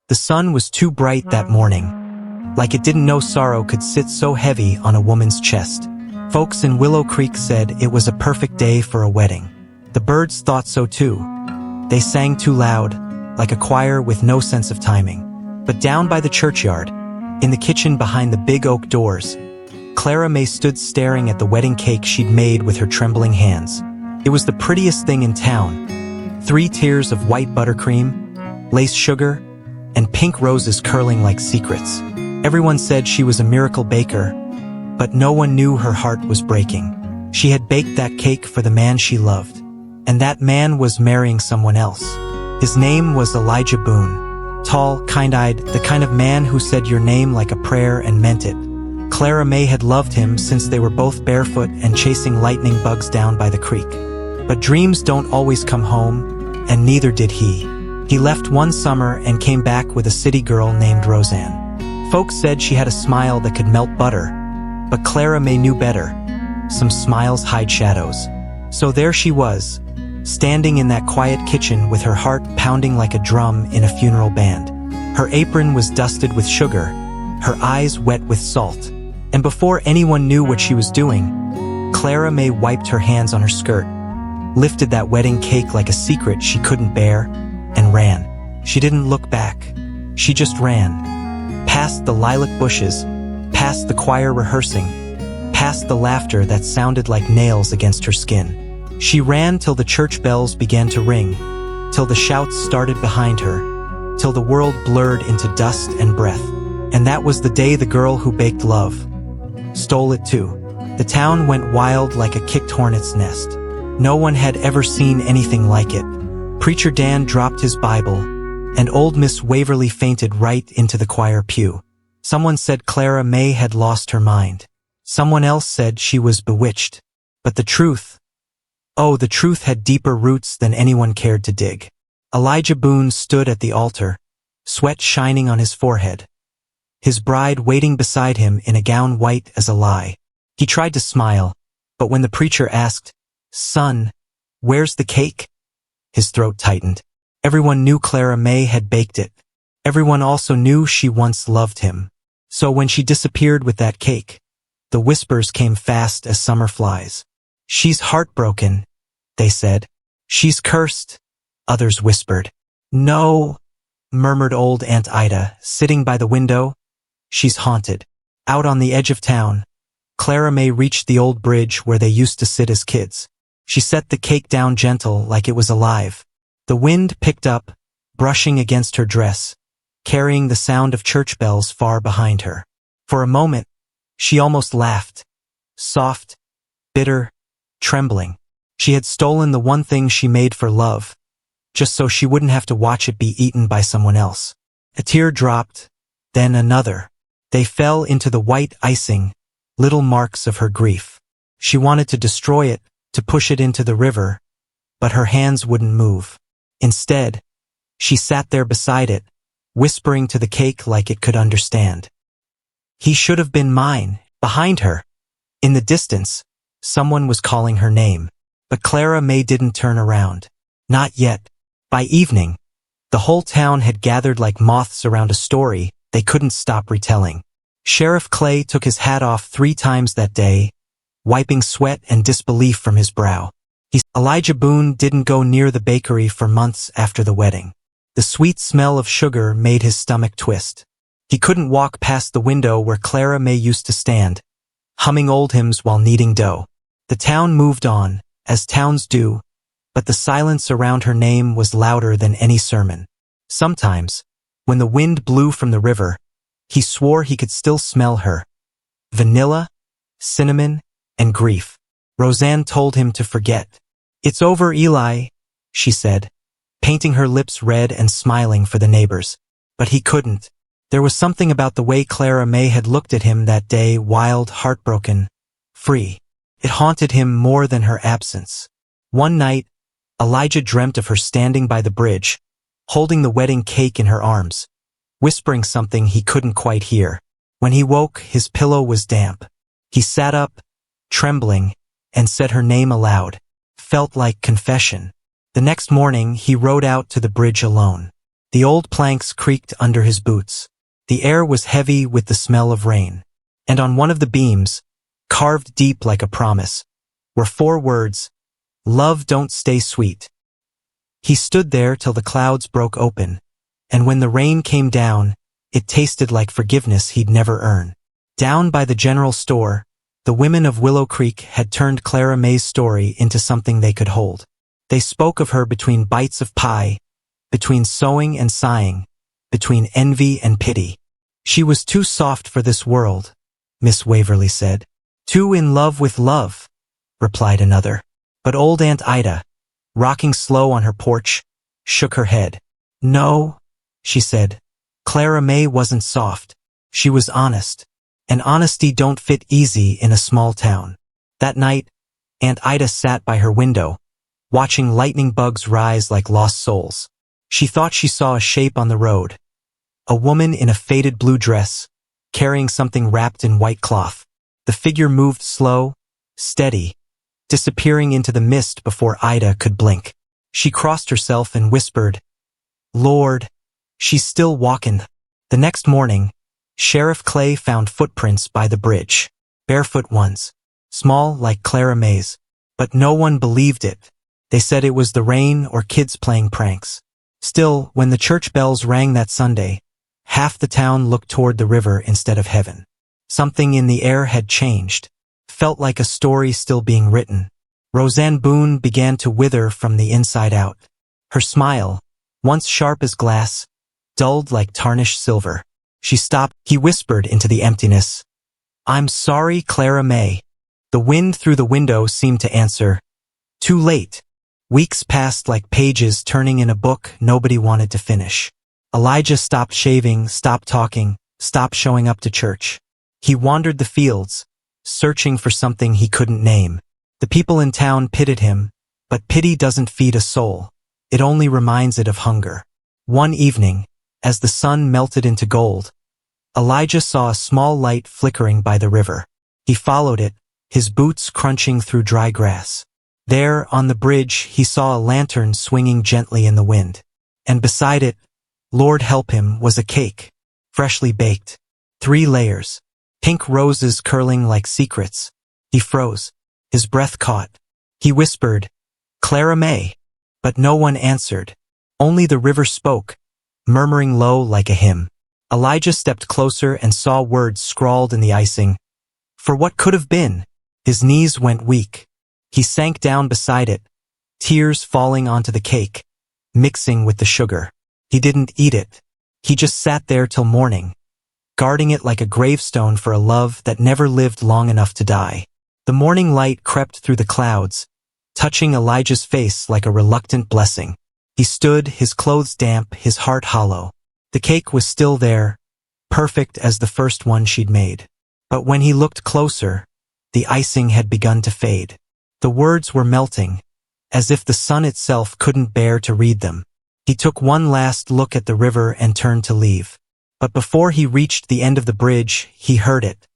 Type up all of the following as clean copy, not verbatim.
The sun was too bright that morning, like it didn't know sorrow could sit so heavy on a woman's chest. Folks in Willow Creek said it was a perfect day for a wedding. The birds thought so too. They sang too loud, like a choir with no sense of timing. But down by the churchyard, in the kitchen behind the big oak doors, Clara Mae stood staring at the wedding cake she'd made with her trembling hands. It was the prettiest thing in town. 3 tiers of white buttercream, lace sugar, and pink roses curling like secrets. Everyone said she was a miracle baker, but no one knew her heart was breaking. She had baked that cake for the man she loved, and that man was marrying someone else. His name was Elijah Boone. Tall, kind-eyed, the kind of man who said your name like a prayer and meant it. Clara Mae had loved him since they were both barefoot and chasing lightning bugs down by the creek. But dreams don't always come home, and neither did he. He left one summer and came back with a city girl named Roseanne. Folks said she had a smile that could melt butter, but Clara Mae knew better. Some smiles hide shadows. So there she was, standing in that quiet kitchen with her heart pounding like a drum in a funeral band. Her apron was dusted with sugar, her eyes wet with salt, and before anyone knew what she was doing, Clara Mae wiped her hands on her skirt, lifted that wedding cake like a secret she couldn't bear, and ran. She didn't look back. She just ran. Past the lilac bushes, past the choir rehearsing, past the laughter that sounded like nails against her skin. She ran till the church bells began to ring, till the shouts started behind her, till the world blurred into dust and breath. And that was the day the girl who baked love stole it too. The town went wild like a kicked hornet's nest. No one had ever seen anything like it. Preacher Dan dropped his Bible, and old Miss Waverly fainted right into the choir pew. Someone said Clara Mae had lost her mind. Someone else said she was bewitched. But the truth, oh, the truth had deeper roots than anyone cared to dig. Elijah Boone stood at the altar, sweat shining on his forehead, his bride waiting beside him in a gown white as a lie. He tried to smile, but when the preacher asked, "Son, where's the cake?" his throat tightened. Everyone knew Clara Mae had baked it. Everyone also knew she once loved him. So when she disappeared with that cake, the whispers came fast as summer flies. "She's heartbroken," they said. "She's cursed," others whispered. "No," murmured old Aunt Ida, sitting by the window. "She's haunted." Out on the edge of town, Clara Mae reached the old bridge where they used to sit as kids. She set the cake down gentle like it was alive. The wind picked up, brushing against her dress, carrying the sound of church bells far behind her. For a moment, she almost laughed. Soft, bitter, trembling. She had stolen the one thing she made for love, just so she wouldn't have to watch it be eaten by someone else. A tear dropped, then another. They fell into the white icing, little marks of her grief. She wanted to destroy it, to push it into the river, but her hands wouldn't move. Instead, she sat there beside it, whispering to the cake like it could understand. "He should have been mine." Behind her, in the distance, someone was calling her name. But Clara Mae didn't turn around. Not yet. By evening, the whole town had gathered like moths around a story they couldn't stop retelling. Sheriff Clay took his hat off 3 times that day, wiping sweat and disbelief from his brow. Elijah Boone didn't go near the bakery for months after the wedding. The sweet smell of sugar made his stomach twist. He couldn't walk past the window where Clara Mae used to stand, humming old hymns while kneading dough. The town moved on, as towns do, but the silence around her name was louder than any sermon. Sometimes, when the wind blew from the river, he swore he could still smell her. Vanilla, cinnamon, and grief. Roseanne told him to forget. "It's over, Eli," she said, painting her lips red and smiling for the neighbors. But he couldn't. There was something about the way Clara Mae had looked at him that day, wild, heartbroken, free. It haunted him more than her absence. One night, Elijah dreamt of her standing by the bridge, holding the wedding cake in her arms, whispering something he couldn't quite hear. When he woke, his pillow was damp. He sat up, trembling, and said her name aloud. Felt like confession. The next morning, he rode out to the bridge alone. The old planks creaked under his boots. The air was heavy with the smell of rain. And on one of the beams, carved deep like a promise, were 4 words, "Love don't stay sweet." He stood there till the clouds broke open, and when the rain came down, it tasted like forgiveness he'd never earn. Down by the general store, the women of Willow Creek had turned Clara Mae's story into something they could hold. They spoke of her between bites of pie, between sewing and sighing, between envy and pity. "She was too soft for this world," Miss Waverly said. "Too in love with love," replied another. But old Aunt Ida, rocking slow on her porch, shook her head. "No," she said, "Clara Mae wasn't soft. She was honest. And honesty don't fit easy in a small town." That night, Aunt Ida sat by her window, watching lightning bugs rise like lost souls. She thought she saw a shape on the road. A woman in a faded blue dress, carrying something wrapped in white cloth. The figure moved slow, steady, disappearing into the mist before Ida could blink. She crossed herself and whispered, "Lord, she's still walkin'." The next morning, Sheriff Clay found footprints by the bridge. Barefoot ones, small like Clara Mae's. But no one believed it. They said it was the rain or kids playing pranks. Still, when the church bells rang that Sunday, half the town looked toward the river instead of heaven. Something in the air had changed. Felt like a story still being written. Roseanne Boone began to wither from the inside out. Her smile, once sharp as glass, dulled like tarnished silver. She stopped. He whispered into the emptiness, "I'm sorry, Clara Mae." The wind through the window seemed to answer, "Too late." Weeks passed like pages turning in a book nobody wanted to finish. Elijah stopped shaving, stopped talking, stopped showing up to church. He wandered the fields, searching for something he couldn't name. The people in town pitied him, but pity doesn't feed a soul. It only reminds it of hunger. One evening, as the sun melted into gold, Elijah saw a small light flickering by the river. He followed it, his boots crunching through dry grass. There, on the bridge, he saw a lantern swinging gently in the wind. And beside it, Lord help him, was a cake, freshly baked. 3 layers. Pink roses curling like secrets. He froze. His breath caught. He whispered, "Clara Mae." But no one answered. Only the river spoke, murmuring low like a hymn. Elijah stepped closer and saw words scrawled in the icing. For what could have been? His knees went weak. He sank down beside it, tears falling onto the cake, mixing with the sugar. He didn't eat it. He just sat there till morning, guarding it like a gravestone for a love that never lived long enough to die. The morning light crept through the clouds, touching Elijah's face like a reluctant blessing. He stood, his clothes damp, his heart hollow. The cake was still there, perfect as the first one she'd made. But when he looked closer, the icing had begun to fade. The words were melting, as if the sun itself couldn't bear to read them. He took one last look at the river and turned to leave. But before he reached the end of the bridge, he heard it.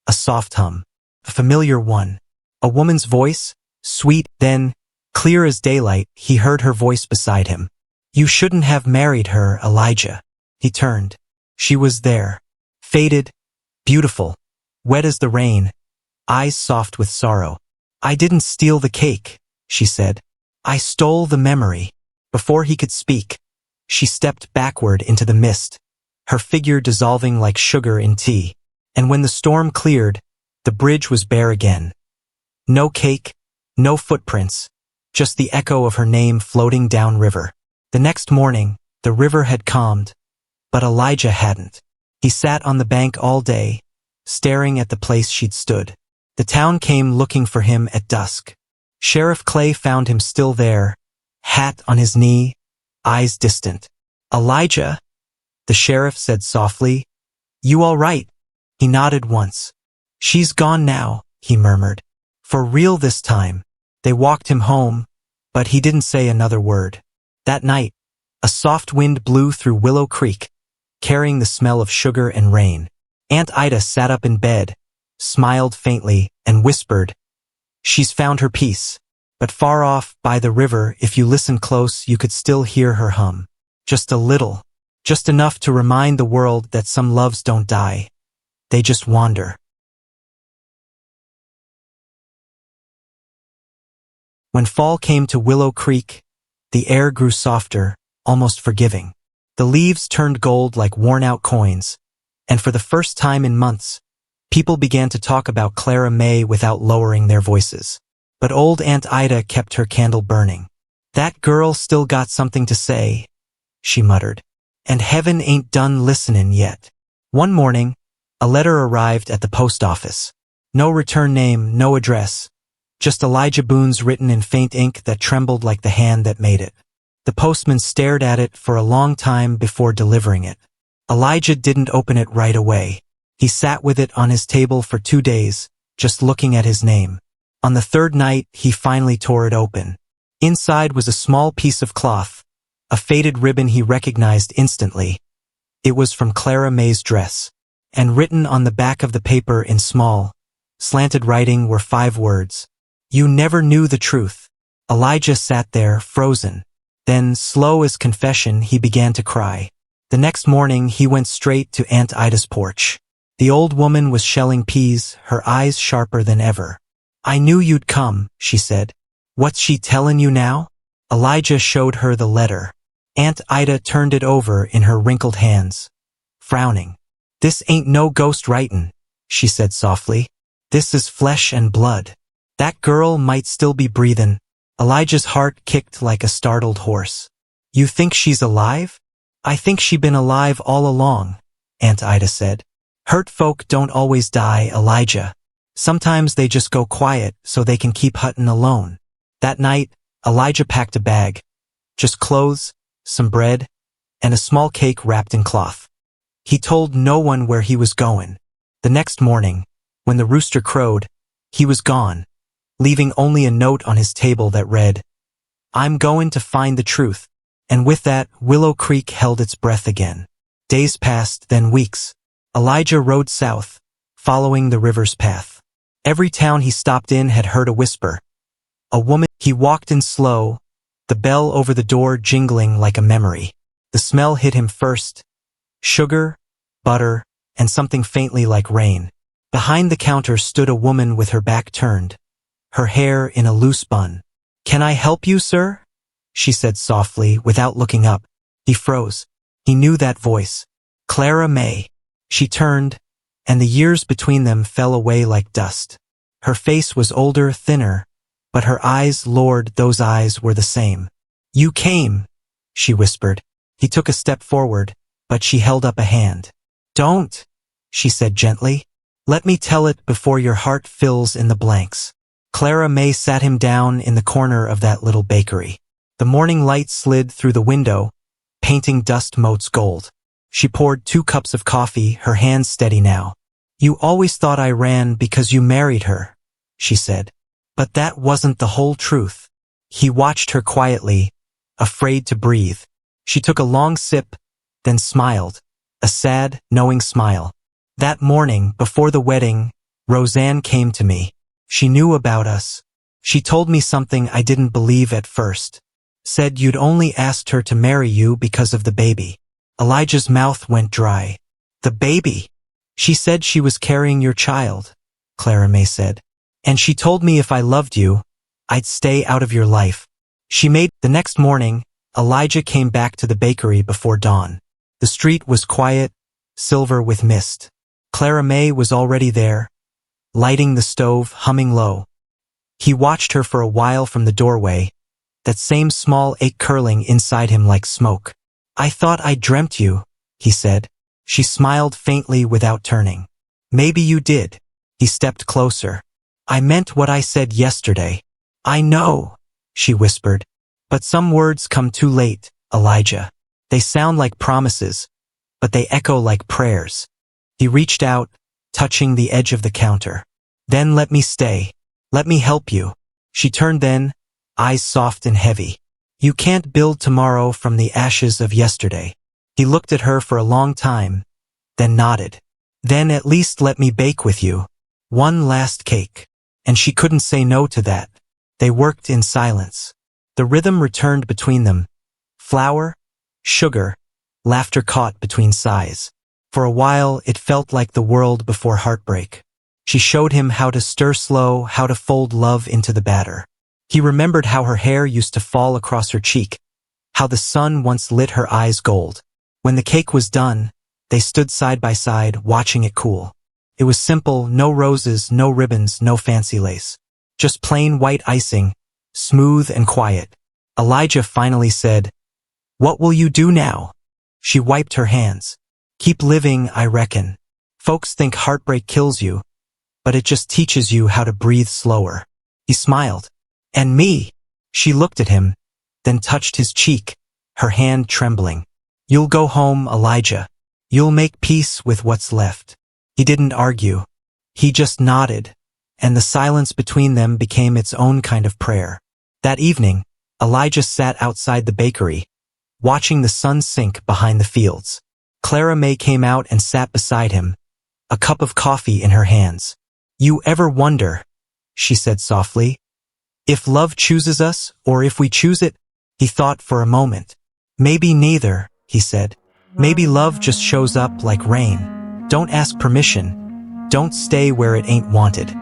A soft hum. A familiar one. A woman's voice, sweet, then, clear as daylight, he heard her voice beside him. "You shouldn't have married her, Elijah." He turned. She was there. Faded, beautiful, wet as the rain, eyes soft with sorrow. "I didn't steal the cake," she said. "I stole the memory." Before he could speak, she stepped backward into the mist, her figure dissolving like sugar in tea. And when the storm cleared, the bridge was bare again. No cake, no footprints, just the echo of her name floating downriver. The next morning, the river had calmed, but Elijah hadn't. He sat on the bank all day, staring at the place she'd stood. The town came looking for him at dusk. Sheriff Clay found him still there, hat on his knee, eyes distant. "Elijah," the sheriff said softly, "you all right?" He nodded once. "She's gone now," he murmured. "For real this time." They walked him home, but he didn't say another word. That night, a soft wind blew through Willow Creek, carrying the smell of sugar and rain. Aunt Ida sat up in bed, smiled faintly, and whispered, "She's found her peace." But far off, by the river, if you listened close, you could still hear her hum. Just a little. Just enough to remind the world that some loves don't die. They just wander. When fall came to Willow Creek, the air grew softer, almost forgiving. The leaves turned gold like worn-out coins, and for the first time in months, people began to talk about Clara Mae without lowering their voices. But old Aunt Ida kept her candle burning. "That girl still got something to say," she muttered. "And heaven ain't done listenin' yet." One morning, a letter arrived at the post office. No return name, no address. Just Elijah Boone's written in faint ink that trembled like the hand that made it. The postman stared at it for a long time before delivering it. Elijah didn't open it right away. He sat with it on his table for 2 days, just looking at his name. On the third night, he finally tore it open. Inside was a small piece of cloth, a faded ribbon he recognized instantly. It was from Clara Mae's dress, and written on the back of the paper in small, slanted writing were 5 words. "You never knew the truth." Elijah sat there, frozen. Then, slow as confession, he began to cry. The next morning, he went straight to Aunt Ida's porch. The old woman was shelling peas, her eyes sharper than ever. "I knew you'd come," she said. "What's she tellin' you now?" Elijah showed her the letter. Aunt Ida turned it over in her wrinkled hands, frowning. "This ain't no ghost writin'," she said softly. "This is flesh and blood. That girl might still be breathin'." Elijah's heart kicked like a startled horse. "You think she's alive?" "I think she been alive all along," Aunt Ida said. "Hurt folk don't always die, Elijah. Sometimes they just go quiet so they can keep huttin' alone." That night, Elijah packed a bag. Just clothes, some bread, and a small cake wrapped in cloth. He told no one where he was going. The next morning, when the rooster crowed, he was gone, leaving only a note on his table that read, "I'm going to find the truth." And with that, Willow Creek held its breath again. Days passed, then weeks. Elijah rode south, following the river's path. Every town he stopped in had heard a whisper. A woman. He walked in slow, the bell over the door jingling like a memory. The smell hit him first. Sugar, butter, and something faintly like rain. Behind the counter stood a woman with her back turned, her hair in a loose bun. "Can I help you, sir?" she said softly, without looking up. He froze. He knew that voice. Clara Mae. She turned, and the years between them fell away like dust. Her face was older, thinner, but her eyes, Lord, those eyes were the same. "You came," she whispered. He took a step forward, but she held up a hand. "Don't," she said gently. "Let me tell it before your heart fills in the blanks." Clara Mae sat him down in the corner of that little bakery. The morning light slid through the window, painting dust motes gold. She poured 2 cups of coffee, her hands steady now. "You always thought I ran because you married her," she said. "But that wasn't the whole truth." He watched her quietly, afraid to breathe. She took a long sip, then smiled, a sad, knowing smile. "That morning, before the wedding, Roseanne came to me. She knew about us. She told me something I didn't believe at first. Said you'd only asked her to marry you because of the baby." Elijah's mouth went dry. "The baby?" "She said she was carrying your child," Clara Mae said. "And she told me if I loved you, I'd stay out of your life." The next morning, Elijah came back to the bakery before dawn. The street was quiet, silver with mist. Clara Mae was already there, lighting the stove, humming low. He watched her for a while from the doorway, that same small ache curling inside him like smoke. "I thought I dreamt you," he said. She smiled faintly without turning. "Maybe you did." He stepped closer. "I meant what I said yesterday." "I know," she whispered. "But some words come too late, Elijah. They sound like promises, but they echo like prayers." He reached out, touching the edge of the counter. "Then let me stay. Let me help you." She turned then, eyes soft and heavy. "You can't build tomorrow from the ashes of yesterday." He looked at her for a long time, then nodded. "Then at least let me bake with you. One last cake." And she couldn't say no to that. They worked in silence. The rhythm returned between them. Flour, sugar, laughter caught between sighs. For a while, it felt like the world before heartbreak. She showed him how to stir slow, how to fold love into the batter. He remembered how her hair used to fall across her cheek, how the sun once lit her eyes gold. When the cake was done, they stood side by side, watching it cool. It was simple, no roses, no ribbons, no fancy lace. Just plain white icing, smooth and quiet. Elijah finally said, "What will you do now?" She wiped her hands. "Keep living, I reckon. Folks think heartbreak kills you, but it just teaches you how to breathe slower." He smiled. "And me?" She looked at him, then touched his cheek, her hand trembling. "You'll go home, Elijah. You'll make peace with what's left." He didn't argue. He just nodded, and the silence between them became its own kind of prayer. That evening, Elijah sat outside the bakery, watching the sun sink behind the fields. Clara Mae came out and sat beside him, a cup of coffee in her hands. "You ever wonder," she said softly, "if love chooses us or if we choose it?" He thought for a moment. "Maybe neither," he said. "Maybe love just shows up like rain. Don't ask permission. Don't stay where it ain't wanted."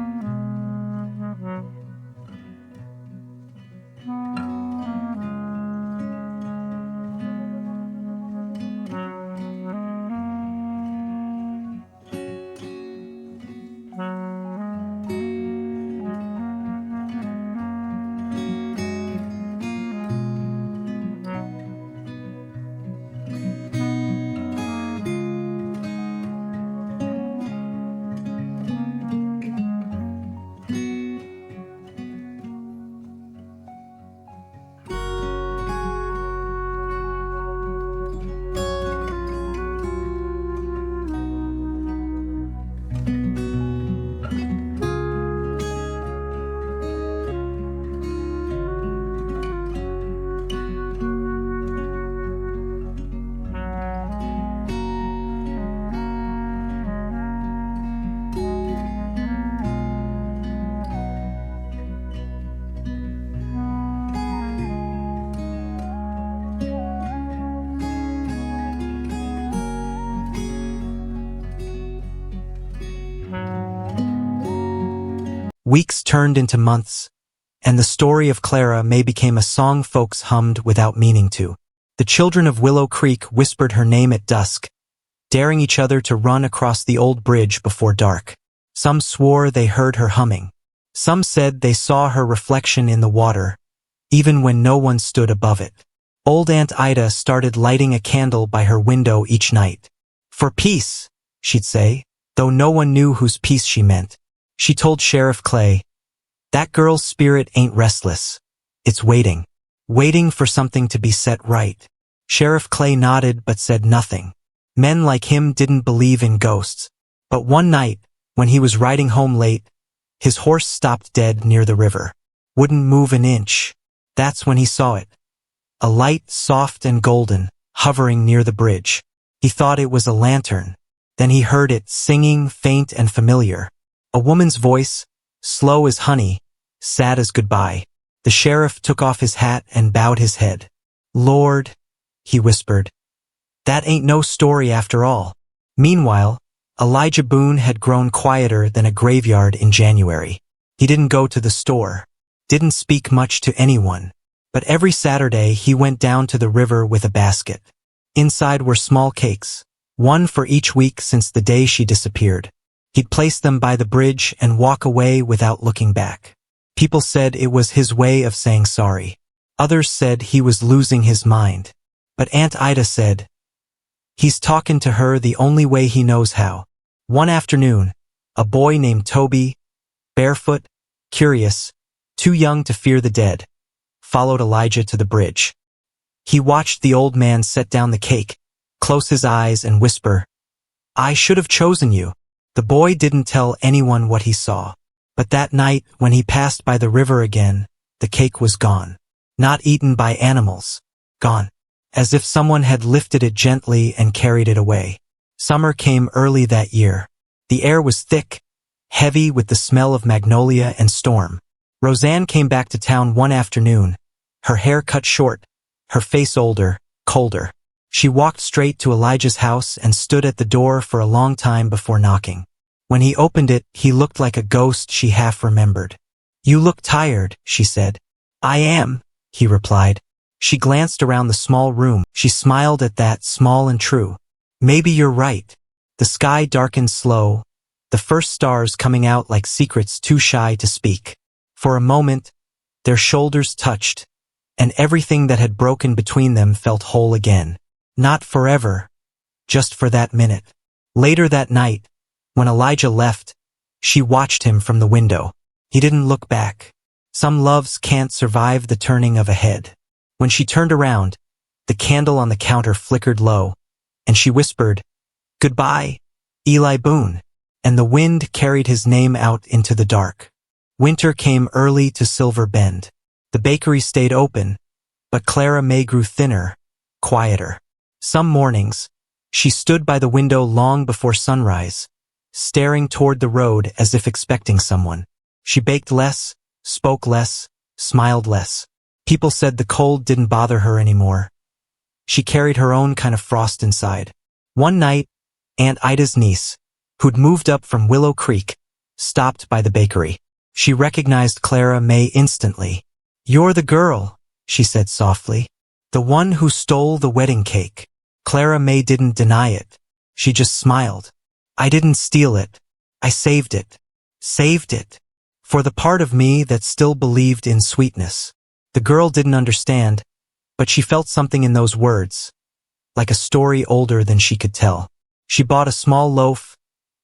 Weeks turned into months, and the story of Clara Mae became a song folks hummed without meaning to. The children of Willow Creek whispered her name at dusk, daring each other to run across the old bridge before dark. Some swore they heard her humming. Some said they saw her reflection in the water, even when no one stood above it. Old Aunt Ida started lighting a candle by her window each night. "For peace," she'd say, though no one knew whose peace she meant. She told Sheriff Clay, "That girl's spirit ain't restless. It's waiting. Waiting for something to be set right." Sheriff Clay nodded but said nothing. Men like him didn't believe in ghosts. But one night, when he was riding home late, his horse stopped dead near the river. Wouldn't move an inch. That's when he saw it. A light, soft and golden, hovering near the bridge. He thought it was a lantern. Then he heard it singing, faint and familiar. A woman's voice, slow as honey, sad as goodbye. The sheriff took off his hat and bowed his head. "Lord," he whispered, "that ain't no story after all." Meanwhile, Elijah Boone had grown quieter than a graveyard in January. He didn't go to the store, didn't speak much to anyone, but every Saturday he went down to the river with a basket. Inside were small cakes, one for each week since the day she disappeared. He'd place them by the bridge and walk away without looking back. People said it was his way of saying sorry. Others said he was losing his mind. But Aunt Ida said, "He's talking to her the only way he knows how." One afternoon, a boy named Toby, barefoot, curious, too young to fear the dead, followed Elijah to the bridge. He watched the old man set down the cake, close his eyes and whisper, "I should have chosen you." The boy didn't tell anyone what he saw. But that night, when he passed by the river again, the cake was gone. Not eaten by animals. Gone. As if someone had lifted it gently and carried it away. Summer came early that year. The air was thick, heavy with the smell of magnolia and storm. Roseanne came back to town one afternoon, her hair cut short, her face older, colder. She walked straight to Elijah's house and stood at the door for a long time before knocking. When he opened it, he looked like a ghost she half remembered. "You look tired," she said. "I am," he replied. She glanced around the small room. She smiled at that, small and true. "Maybe you're right." The sky darkened slow, the first stars coming out like secrets too shy to speak. For a moment, their shoulders touched, and everything that had broken between them felt whole again. Not forever, just for that minute. Later that night, when Elijah left, she watched him from the window. He didn't look back. Some loves can't survive the turning of a head. When she turned around, the candle on the counter flickered low, and she whispered, "Goodbye, Eli Boone," and the wind carried his name out into the dark. Winter came early to Silver Bend. The bakery stayed open, but Clara Mae grew thinner, quieter. Some mornings, she stood by the window long before sunrise, staring toward the road as if expecting someone. She baked less, spoke less, smiled less. People said the cold didn't bother her anymore. She carried her own kind of frost inside. One night, Aunt Ida's niece, who'd moved up from Willow Creek, stopped by the bakery. She recognized Clara Mae instantly. "You're the girl," she said softly. "The one who stole the wedding cake." Clara Mae didn't deny it. She just smiled. "I didn't steal it. I saved it. Saved it. For the part of me that still believed in sweetness." The girl didn't understand, but she felt something in those words, like a story older than she could tell. She bought a small loaf,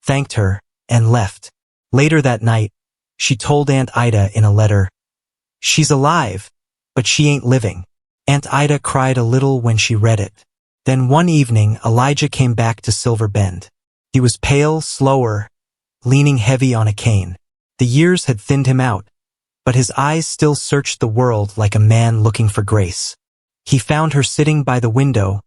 thanked her, and left. Later that night, she told Aunt Ida in a letter, "She's alive, but she ain't living." Aunt Ida cried a little when she read it. Then one evening, Elijah came back to Silver Bend. He was pale, slower, leaning heavy on a cane. The years had thinned him out, but his eyes still searched the world like a man looking for grace. He found her sitting by the window,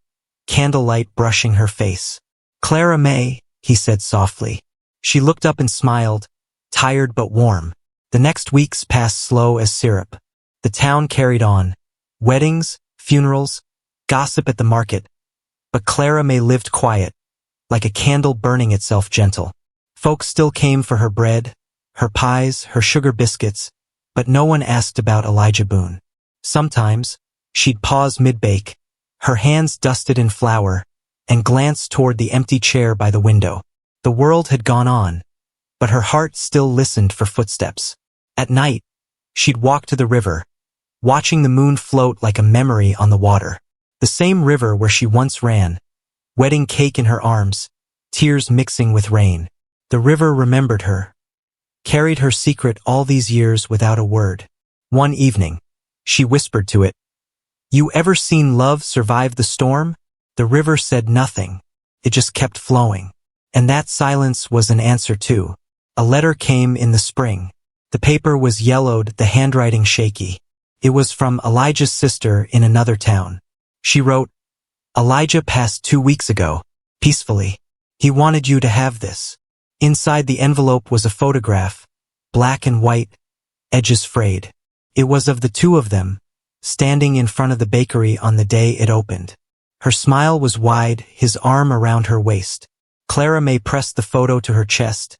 candlelight brushing her face. "Clara Mae," he said softly. She looked up and smiled, tired but warm. The next weeks passed slow as syrup. The town carried on. Weddings, funerals, gossip at the market. But Clara Mae lived quiet, like a candle burning itself gentle. Folks still came for her bread, her pies, her sugar biscuits, but no one asked about Elijah Boone. Sometimes, she'd pause mid-bake, her hands dusted in flour, and glance toward the empty chair by the window. The world had gone on, but her heart still listened for footsteps. At night, she'd walk to the river, watching the moon float like a memory on the water. The same river where she once ran, wedding cake in her arms, tears mixing with rain. The river remembered her, carried her secret all these years without a word. One evening, she whispered to it, "You ever seen love survive the storm?" The river said nothing. It just kept flowing. And that silence was an answer too. A letter came in the spring. The paper was yellowed, the handwriting shaky. It was from Elijah's sister in another town. She wrote, "Elijah passed 2 weeks ago, peacefully. He wanted you to have this." Inside the envelope was a photograph, black and white, edges frayed. It was of the two of them, standing in front of the bakery on the day it opened. Her smile was wide, his arm around her waist. Clara Mae pressed the photo to her chest,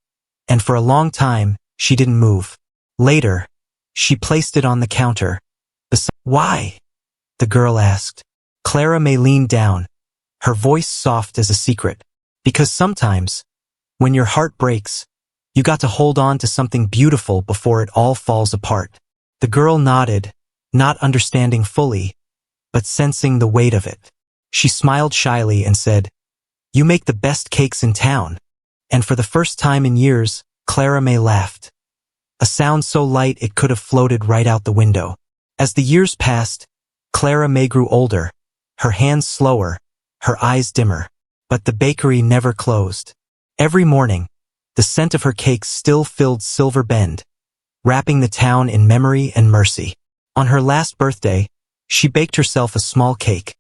and for a long time, she didn't move. Later, she placed it on the counter. "Why?" the girl asked. Clara Mae leaned down, her voice soft as a secret. "Because sometimes, when your heart breaks, you got to hold on to something beautiful before it all falls apart." The girl nodded, not understanding fully, but sensing the weight of it. She smiled shyly and said, "You make the best cakes in town." And for the first time in years, Clara Mae laughed. A sound so light it could have floated right out the window. As the years passed, Clara Mae grew older, her hands slower, her eyes dimmer. But the bakery never closed. Every morning, the scent of her cakes still filled Silver Bend, wrapping the town in memory and mercy. On her last birthday, she baked herself a small cake.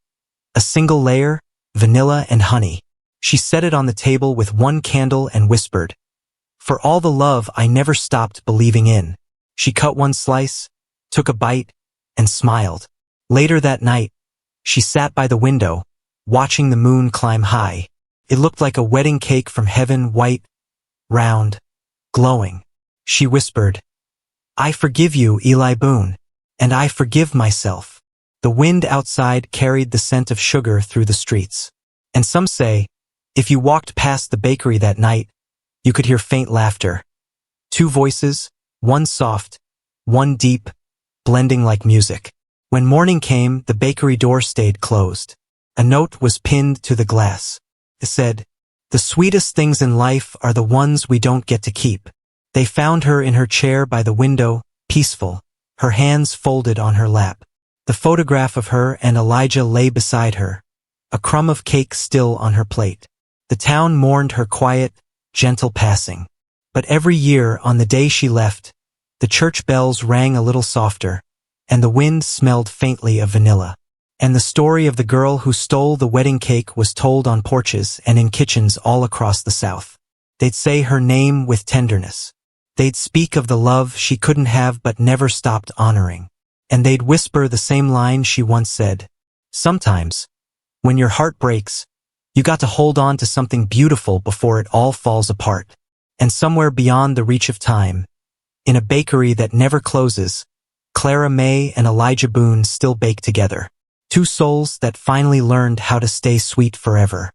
A single layer, vanilla and honey. She set it on the table with one candle and whispered, "For all the love I never stopped believing in." She cut one slice, took a bite, and smiled. Later that night, she sat by the window, watching the moon climb high. It looked like a wedding cake from heaven, white, round, glowing. She whispered, "I forgive you, Eli Boone, and I forgive myself." The wind outside carried the scent of sugar through the streets. And some say, if you walked past the bakery that night, you could hear faint laughter. Two voices, one soft, one deep, blending like music. When morning came, the bakery door stayed closed. A note was pinned to the glass. It said, "The sweetest things in life are the ones we don't get to keep." They found her in her chair by the window, peaceful, her hands folded on her lap. The photograph of her and Elijah lay beside her, a crumb of cake still on her plate. The town mourned her quiet, gentle passing. But every year, on the day she left, the church bells rang a little softer, and the wind smelled faintly of vanilla. And the story of the girl who stole the wedding cake was told on porches and in kitchens all across the South. They'd say her name with tenderness. They'd speak of the love she couldn't have but never stopped honoring. And they'd whisper the same line she once said, "Sometimes, when your heart breaks, you got to hold on to something beautiful before it all falls apart." And somewhere beyond the reach of time, in a bakery that never closes, Clara Mae and Elijah Boone still bake together. Two souls that finally learned how to stay sweet forever.